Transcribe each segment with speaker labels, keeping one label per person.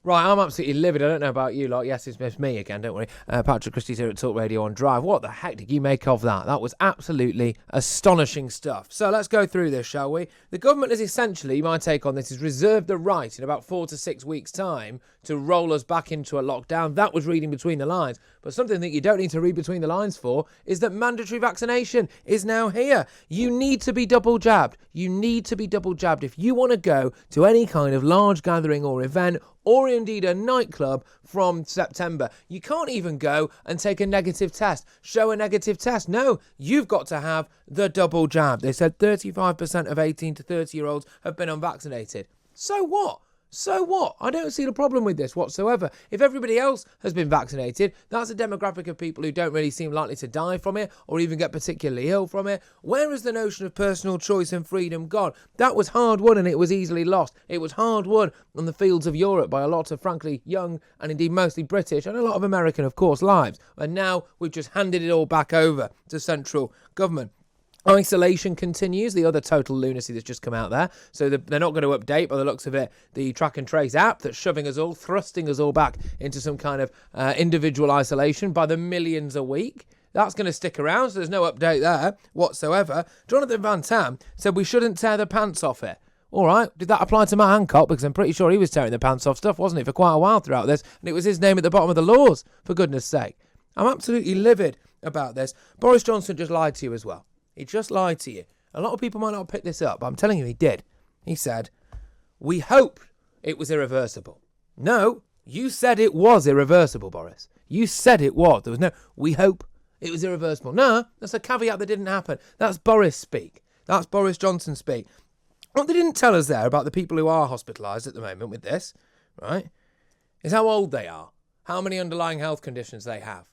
Speaker 1: Right, I'm absolutely livid. I don't know about you lot. Yes, it's me again, don't worry. Patrick Christys here at Talk Radio on Drive. What the heck did you make of that? That was absolutely astonishing stuff. So let's go through this, shall we? The government has essentially, my take on this, is reserved the right in about 4 to 6 weeks' time to roll us back into a lockdown. That was reading between the lines. But something that you don't need to read between the lines for is that mandatory vaccination is now here. You need to be double jabbed. You need to be double jabbed if you want to go to any kind of large gathering or event, or indeed a nightclub from September. You can't even go and take a negative test, show a negative test. No, you've got to have the double jab. They said 35% of 18 to 30-year-olds have been unvaccinated. So what? So what? I don't see the problem with this whatsoever. If everybody else has been vaccinated, that's a demographic of people who don't really seem likely to die from it or even get particularly ill from it. Where is the notion of personal choice and freedom gone? That was hard won and it was easily lost. It was hard won on the fields of Europe by a lot of, frankly, young and indeed mostly British and a lot of American, of course, lives. And now we've just handed it all back over to central government. Isolation continues, the other total lunacy that's just come out there. So they're not going to update, by the looks of it, the track and trace app that's shoving us all, thrusting us all back into some kind of individual isolation by the millions a week. That's going to stick around, so there's no update there whatsoever. Jonathan Van Tam said we shouldn't tear the pants off it. All right, did that apply to Matt Hancock? Because I'm pretty sure he was tearing the pants off stuff, wasn't he, for quite a while throughout this? And it was his name at the bottom of the laws, for goodness sake. I'm absolutely livid about this. Boris Johnson just lied to you as well. He just lied to you. A lot of people might not pick this up, but I'm telling you he did. He said, we hoped it was irreversible. No, you said it was irreversible, Boris. You said it was. There was no, we hope it was irreversible. No, that's a caveat that didn't happen. That's Boris speak. That's Boris Johnson speak. What they didn't tell us there about the people who are hospitalised at the moment with this, right, is how old they are, how many underlying health conditions they have.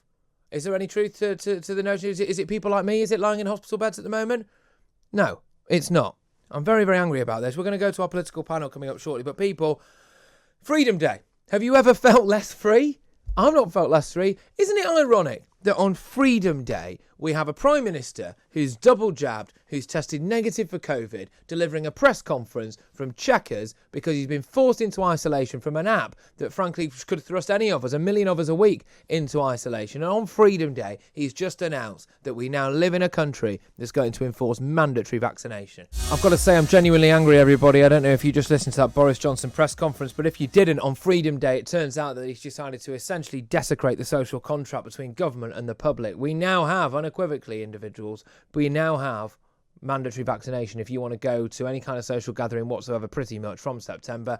Speaker 1: Is there any truth to the notion? Is it people like me? Is it lying in hospital beds at the moment? No, it's not. I'm very, very angry about this. We're going to go to our political panel coming up shortly. But people, Freedom Day. Have you ever felt less free? I've not felt less free. Isn't it ironic that on Freedom Day, we have a Prime Minister who's double jabbed, who's tested negative for COVID, delivering a press conference from Chequers because he's been forced into isolation from an app that frankly could thrust any of us, 1 million of us a week, into isolation. And on Freedom Day, he's just announced that we now live in a country that's going to enforce mandatory vaccination. I've got to say I'm genuinely angry, everybody. I don't know if you just listened to that Boris Johnson press conference, but if you didn't, on Freedom Day, it turns out that he's decided to essentially desecrate the social contract between government and the public. We now have, unequivocally, individuals, we now have mandatory vaccination if you want to go to any kind of social gathering whatsoever, pretty much from September.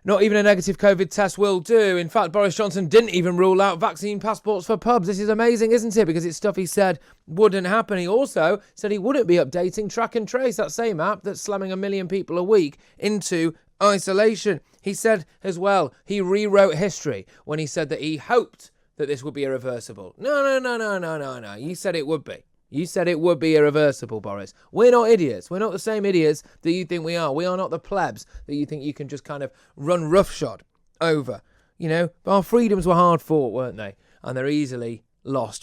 Speaker 1: Not even a negative COVID test will do. In fact, Boris Johnson didn't even rule out vaccine passports for pubs. This is amazing, isn't it? Because it's stuff he said wouldn't happen. He also said he wouldn't be updating Track and Trace, that same app that's slamming 1 million people a week into isolation. He said as well, he rewrote history when he said that he hoped that this would be irreversible. No. You said it would be. You said it would be irreversible, Boris. We're not idiots. We're not the same idiots that you think we are. We are not the plebs that you think you can just kind of run roughshod over. You know, our freedoms were hard fought, weren't they? And they're easily lost.